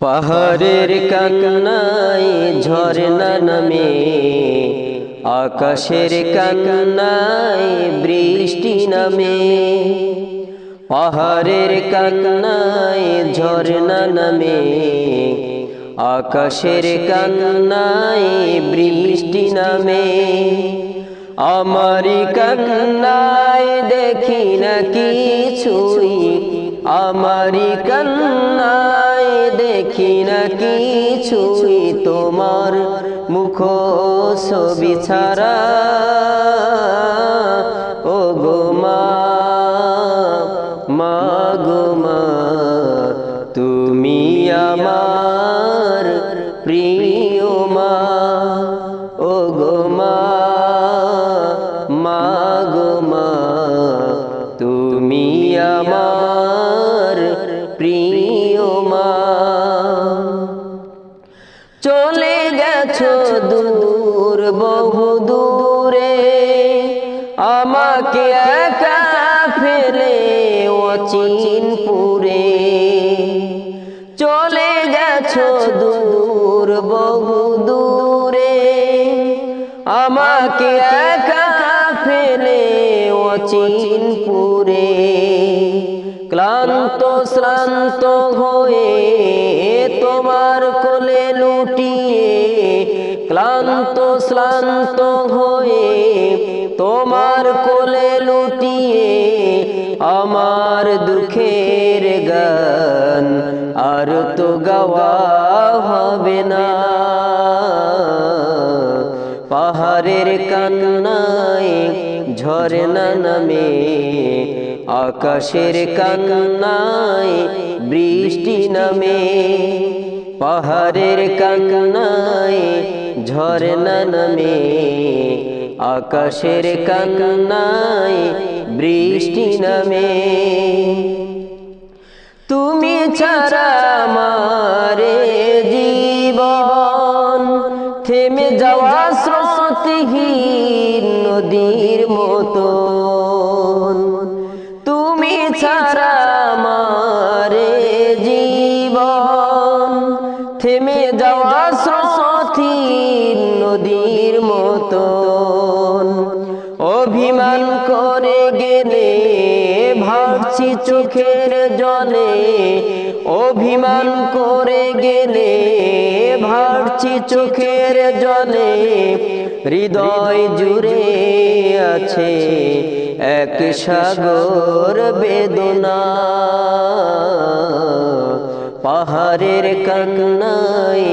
পাহাড়ের কান্নায় ঝরনা নামে, আকাশের কান্নায় বৃষ্টি নামে। পাহাড়ের কান্নায় ঝরনা নামে, আকাশের কান্নায় বৃষ্টি নামে। আমারি কান্নায় দেখি না কিছুই, আমারি কান্নায় দেখি না কিছুই, তোমার মুখ ছবি ছাড়া। ও গো মা, মা গো মা, তুমি আমার প্রিয় মা। ও গো মা, মা গো মা, তুমি আমার প্রিয় মা। চলে গেছো দূর বহু দূরে, আমাকে একা ফেলে অচিনপুরে। চলে গেছো দূর বহু দূরে, আমাকে একা ফেলে অচিনপুরে। ক্লান্ত শ্রান্ত হয়ে তোমার কোলে লুটিয়ে, ক্লান্ত শ্রান্ত হয়ে তোমার কোলে লুটিয়ে, আমার দুঃখের গান আর তো গাওয়া হবে না। পাহাড়ের কান্নায় ঝরনা নামে, আকাশের কান্নায় বৃষ্টি নামে। পাহাড়ের কান্নায় ঝরনা নামে, আকাশের কান্নায় বৃষ্টি নামে। তুমি ছাড়া আমার জীবন থেমে যাওয়া স্রোতহীন নদীর মতো। তুমি ছাড়া আমার জীবন থেমে যাওয়া স্রোতহীন নদীর মতো। অভিমান করে গেলে ভাসছি চোখের জলে, অভিমান করে গেলে ভাসছি চোখের জলে। হৃদয় জুড়ে আছে এক সাগর বেদনা। পাহাড়ের কান্নায়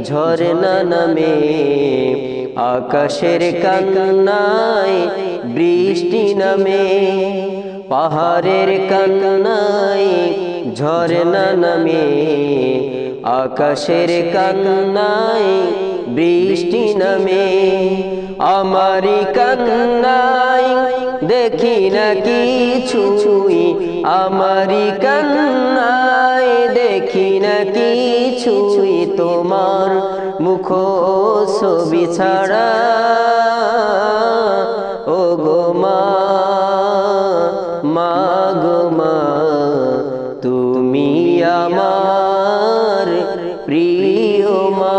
ঝরনা নামে, আকাশের কান্নায় বৃষ্টি নামে। পাহাড়ের কান্নায় ঝরনা নামে, আকাশের কান্নায় বৃষ্টি নামে। আমারি কান্নায় দেখি না কিছুই, আমারি কান্নায় দেখি না কিছুই, তোমার মুখ ছবি ছাড়া। ও গো মা, মা গো মা, তুমি আমার প্রিয় মা।